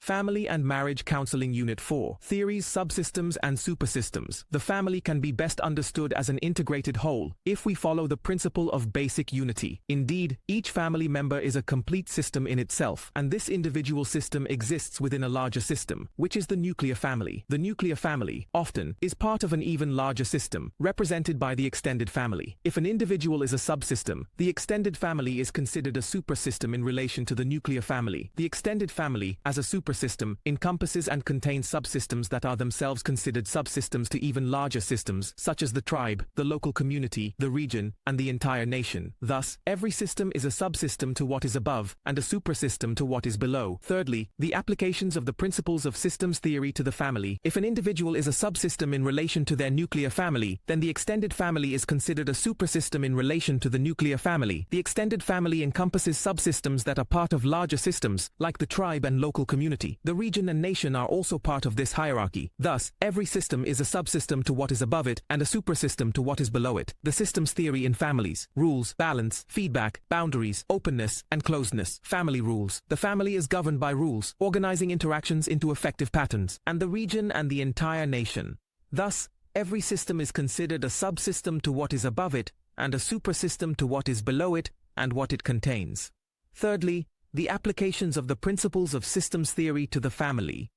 Family and Marriage Counseling Unit 4. Theories, Subsystems and Supersystems. The family can be best understood as an integrated whole if we follow the principle of basic unity. Indeed, each family member is a complete system in itself, and this individual system exists within a larger system, which is the nuclear family. The nuclear family, often, is part of an even larger system, represented by the extended family. If an individual is a subsystem, the extended family is considered a supersystem in relation to the nuclear family. The extended family, as a supersystem, encompasses and contains subsystems that are themselves considered subsystems to even larger systems, such as the tribe, the local community, the region, and the entire nation. Thus, every system is a subsystem to what is above, and a supersystem to what is below. Thirdly, the applications of the principles of systems theory to the family. If an individual is a subsystem in relation to their nuclear family, then the extended family is considered a supersystem in relation to the nuclear family. The extended family encompasses subsystems that are part of larger systems, like the tribe and local community. The region and nation are also part of this hierarchy. Thus, every system is a subsystem to what is above it, and a supersystem to what is below it. The systems theory in families. Rules, balance, feedback, boundaries, openness, and closedness. Family rules. The family is governed by rules, organizing interactions into effective patterns, and the region and the entire nation. Thus, every system is considered a subsystem to what is above it, and a supersystem to what is below it, and what it contains. Thirdly, the applications of the principles of systems theory to the family.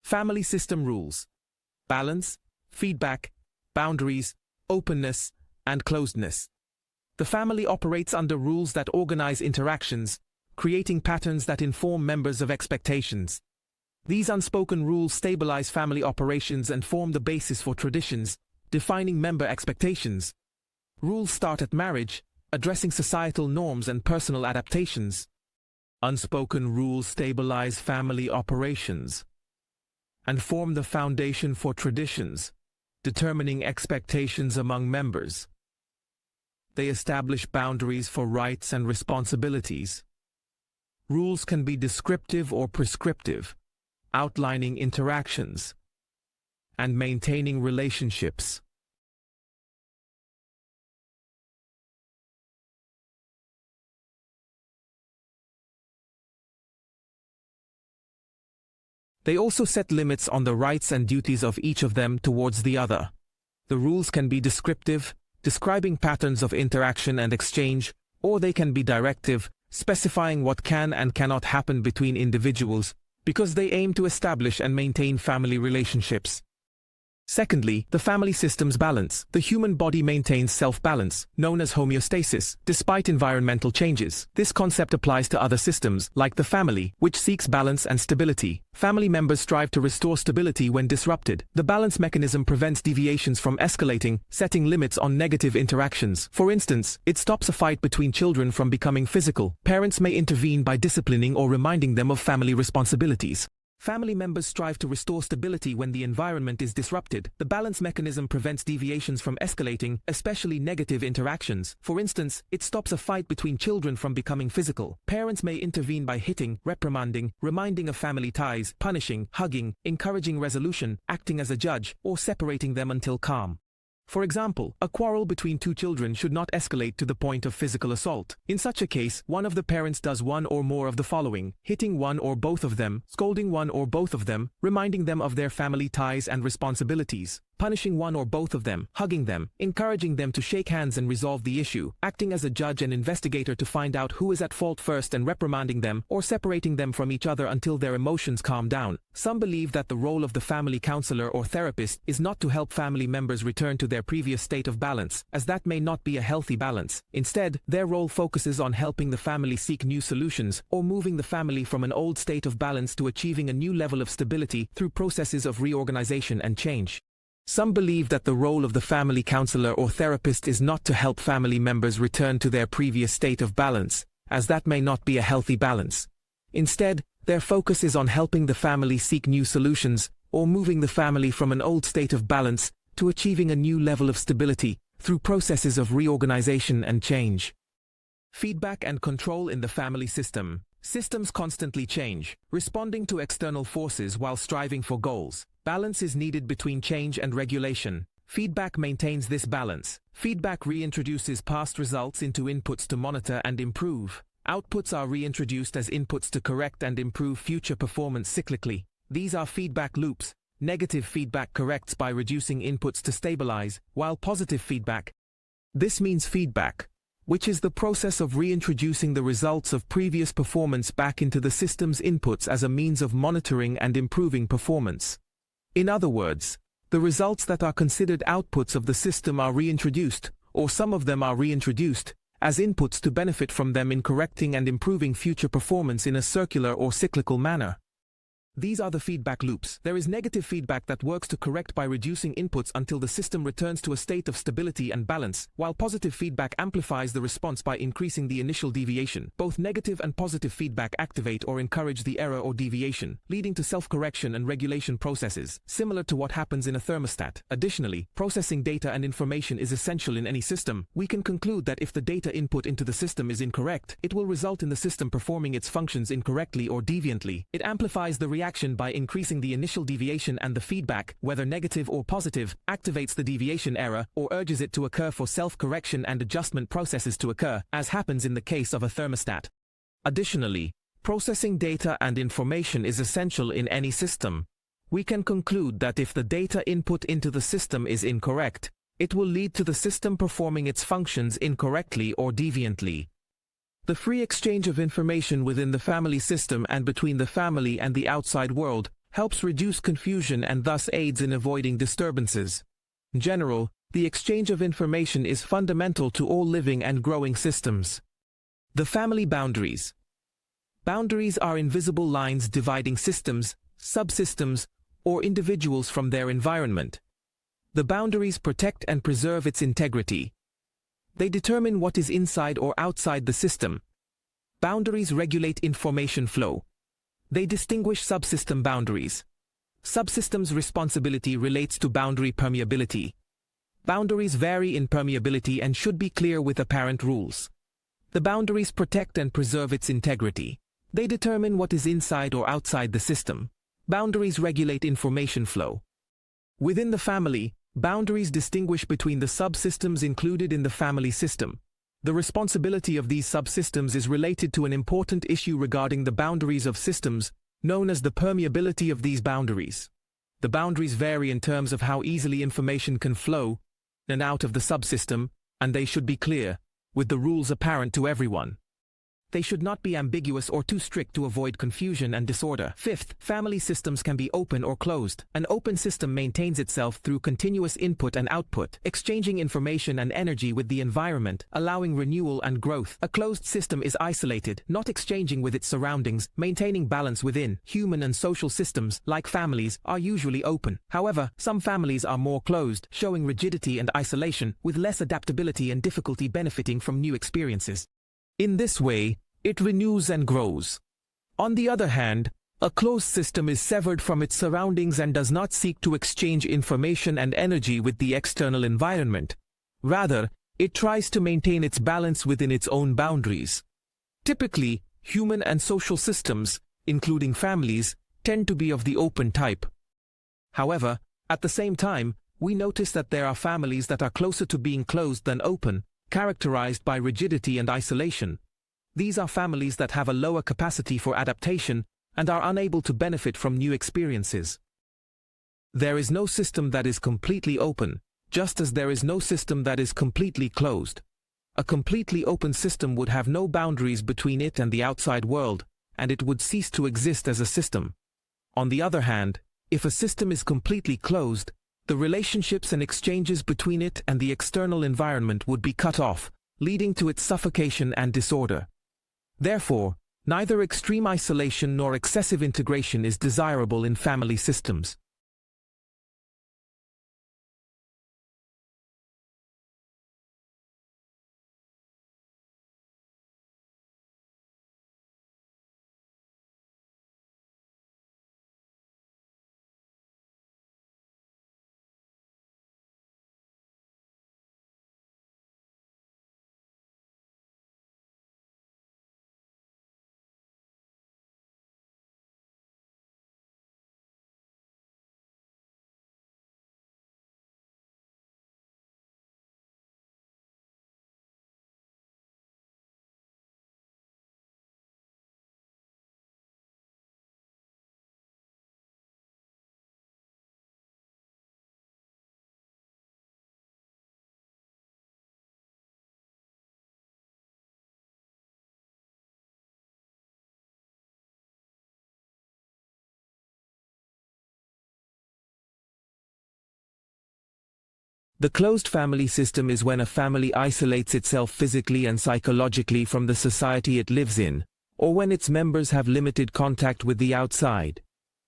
Family system rules. Balance, feedback, boundaries, openness, and closedness. The family operates under rules that organize interactions, creating patterns that inform members of expectations. These unspoken rules stabilize family operations and form the basis for traditions, defining member expectations. Rules start at marriage, addressing societal norms and personal adaptations. Unspoken rules stabilize family operations and form the foundation for traditions, determining expectations among members. They establish boundaries for rights and responsibilities. Rules can be descriptive or prescriptive, outlining interactions and maintaining relationships. They also set limits on the rights and duties of each of them towards the other. The rules can be descriptive, describing patterns of interaction and exchange, or they can be directive, specifying what can and cannot happen between individuals, because they aim to establish and maintain family relationships. Secondly, the family system's balance. The human body maintains self-balance, known as homeostasis, despite environmental changes. This concept applies to other systems, like the family, which seeks balance and stability. Family members strive to restore stability when disrupted. The balance mechanism prevents deviations from escalating, setting limits on negative interactions. For instance, it stops a fight between children from becoming physical. Parents may intervene by disciplining or reminding them of family responsibilities. Family members strive to restore stability when the environment is disrupted. The balance mechanism prevents deviations from escalating, especially negative interactions. For instance, it stops a fight between children from becoming physical. Parents may intervene by hitting, reprimanding, reminding of family ties, punishing, hugging, encouraging resolution, acting as a judge, or separating them until calm. For example, a quarrel between two children should not escalate to the point of physical assault. In such a case, one of the parents does one or more of the following: hitting one or both of them, scolding one or both of them, reminding them of their family ties and responsibilities, punishing one or both of them, hugging them, encouraging them to shake hands and resolve the issue, acting as a judge and investigator to find out who is at fault first and reprimanding them, or separating them from each other until their emotions calm down. Some believe that the role of the family counselor or therapist is not to help family members return to their previous state of balance, as that may not be a healthy balance. Instead, their role focuses on helping the family seek new solutions, or moving the family from an old state of balance to achieving a new level of stability through processes of reorganization and change. Some believe that the role of the family counselor or therapist is not to help family members return to their previous state of balance, as that may not be a healthy balance. Instead, their focus is on helping the family seek new solutions, or moving the family from an old state of balance to achieving a new level of stability through processes of reorganization and change. Feedback and control in the family system. Systems constantly change, responding to external forces while striving for goals. Balance is needed between change and regulation. Feedback maintains this balance. Feedback reintroduces past results into inputs to monitor and improve. Outputs are reintroduced as inputs to correct and improve future performance cyclically. These are feedback loops. Negative feedback corrects by reducing inputs to stabilize, while positive feedback. This means feedback, which is the process of reintroducing the results of previous performance back into the system's inputs as a means of monitoring and improving performance. In other words, the results that are considered outputs of the system are reintroduced, or some of them are reintroduced, as inputs to benefit from them in correcting and improving future performance in a circular or cyclical manner. These are the feedback loops. There is negative feedback that works to correct by reducing inputs until the system returns to a state of stability and balance, while positive feedback amplifies the response by increasing the initial deviation. Both negative and positive feedback activate or encourage the error or deviation, leading to self-correction and regulation processes, similar to what happens in a thermostat. Additionally, processing data and information is essential in any system. We can conclude that if the data input into the system is incorrect, it will result in the system performing its functions incorrectly or deviantly. It amplifies the reaction by increasing the initial deviation, and the feedback, whether negative or positive, activates the deviation error or urges it to occur for self-correction and adjustment processes to occur, as happens in the case of a thermostat. Additionally, processing data and information is essential in any system. We can conclude that if the data input into the system is incorrect, it will lead to the system performing its functions incorrectly or deviantly. The free exchange of information within the family system and between the family and the outside world helps reduce confusion and thus aids in avoiding disturbances. In general, the exchange of information is fundamental to all living and growing systems. The family boundaries. Boundaries are invisible lines dividing systems, subsystems, or individuals from their environment. The boundaries protect and preserve its integrity. They determine what is inside or outside the system. Boundaries regulate information flow. They distinguish subsystem boundaries. Subsystems' responsibility relates to boundary permeability. Boundaries vary in permeability and should be clear with apparent rules. The boundaries protect and preserve its integrity. They determine what is inside or outside the system. Boundaries regulate information flow. Within the family, boundaries distinguish between the subsystems included in the family system. The responsibility of these subsystems is related to an important issue regarding the boundaries of systems, known as the permeability of these boundaries. The boundaries vary in terms of how easily information can flow in and out of the subsystem, and they should be clear, with the rules apparent to everyone. They should not be ambiguous or too strict to avoid confusion and disorder. Fifth, family systems can be open or closed. An open system maintains itself through continuous input and output, exchanging information and energy with the environment, allowing renewal and growth. A closed system is isolated, not exchanging with its surroundings, maintaining balance within. Human and social systems, like families, are usually open. However, some families are more closed, showing rigidity and isolation, with less adaptability and difficulty benefiting from new experiences. In this way, it renews and grows. On the other hand, a closed system is severed from its surroundings and does not seek to exchange information and energy with the external environment. Rather, it tries to maintain its balance within its own boundaries. Typically, human and social systems, including families, tend to be of the open type. However, at the same time, we notice that there are families that are closer to being closed than open, characterized by rigidity and isolation. These are families that have a lower capacity for adaptation and are unable to benefit from new experiences. There is no system that is completely open, just as there is no system that is completely closed. A completely open system would have no boundaries between it and the outside world, and it would cease to exist as a system. On the other hand, if a system is completely closed, the relationships and exchanges between it and the external environment would be cut off, leading to its suffocation and disorder. Therefore, neither extreme isolation nor excessive integration is desirable in family systems. The closed family system is when a family isolates itself physically and psychologically from the society it lives in, or when its members have limited contact with the outside.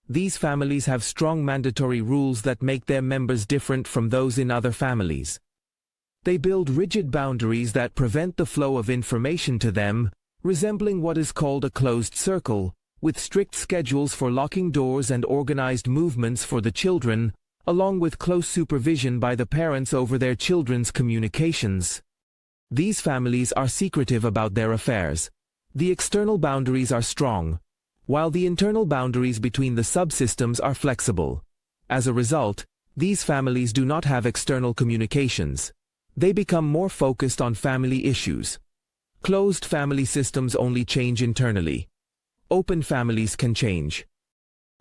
These families have strong mandatory rules that make their members different from those in other families. They build rigid boundaries that prevent the flow of information to them, resembling what is called a closed circle, with strict schedules for locking doors and organized movements for the children, along with close supervision by the parents over their children's communications. These families are secretive about their affairs. The external boundaries are strong, while the internal boundaries between the subsystems are flexible. As a result, these families do not have external communications. They become more focused on family issues. Closed family systems only change internally. Open families can change.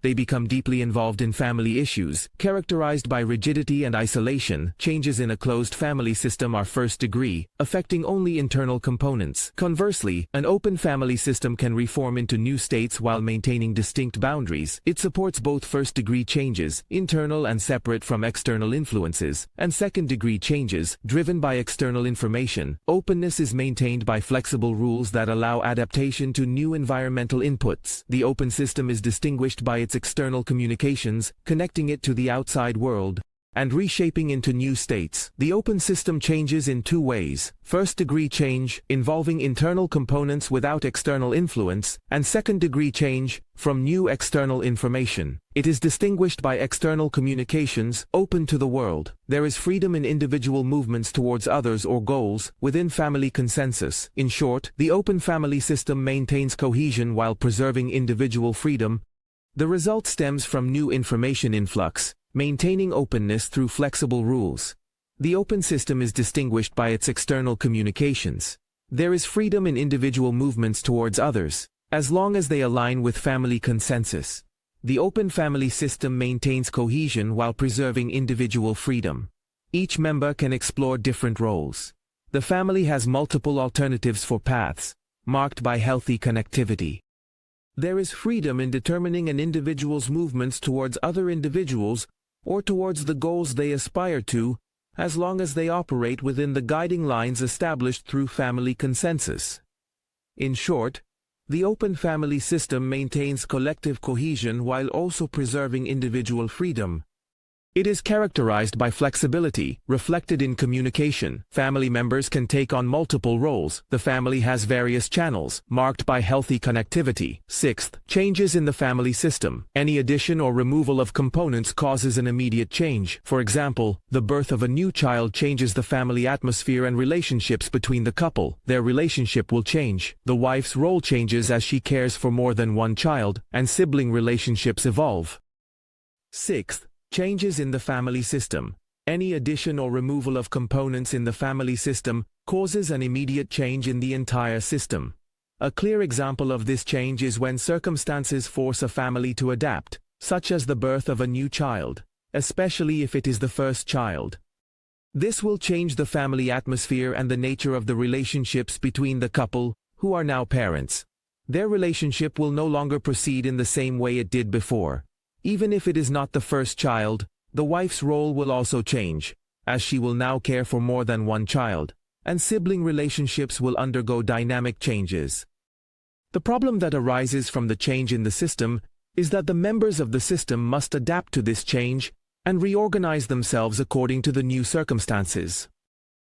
They become deeply involved in family issues, characterized by rigidity and isolation. Changes in a closed family system are first degree, affecting only internal components. Conversely, an open family system can reform into new states while maintaining distinct boundaries. It supports both first-degree changes, internal and separate from external influences, and second-degree changes, driven by external information. Openness is maintained by flexible rules that allow adaptation to new environmental inputs. The open system is distinguished by its external communications, connecting it to the outside world, and reshaping into new states. The open system changes in two ways: first-degree change, involving internal components without external influence, and second-degree change, from new external information. It is distinguished by external communications, open to the world. There is freedom in individual movements towards others or goals, within family consensus. In short, the open family system maintains cohesion while preserving individual freedom. The result stems from new information influx, maintaining openness through flexible rules. The open system is distinguished by its external communications. There is freedom in individual movements towards others, as long as they align with family consensus. The open family system maintains cohesion while preserving individual freedom. Each member can explore different roles. The family has multiple alternatives for paths, marked by healthy connectivity. There is freedom in determining an individual's movements towards other individuals or towards the goals they aspire to, as long as they operate within the guiding lines established through family consensus. In short, the open family system maintains collective cohesion while also preserving individual freedom. It is characterized by flexibility, reflected in communication. Family members can take on multiple roles. The family has various channels, marked by healthy connectivity. Sixth, changes in the family system. Any addition or removal of components causes an immediate change. For example, the birth of a new child changes the family atmosphere and relationships between the couple. Their relationship will change. The wife's role changes as she cares for more than one child, and sibling relationships evolve. Sixth, changes in the family system. Any addition or removal of components in the family system causes an immediate change in the entire system. A clear example of this change is when circumstances force a family to adapt, such as the birth of a new child, especially if it is the first child. This will change the family atmosphere and the nature of the relationships between the couple, who are now parents. Their relationship will no longer proceed in the same way it did before. Even if it is not the first child, the wife's role will also change, as she will now care for more than one child, and sibling relationships will undergo dynamic changes. The problem that arises from the change in the system is that the members of the system must adapt to this change and reorganize themselves according to the new circumstances.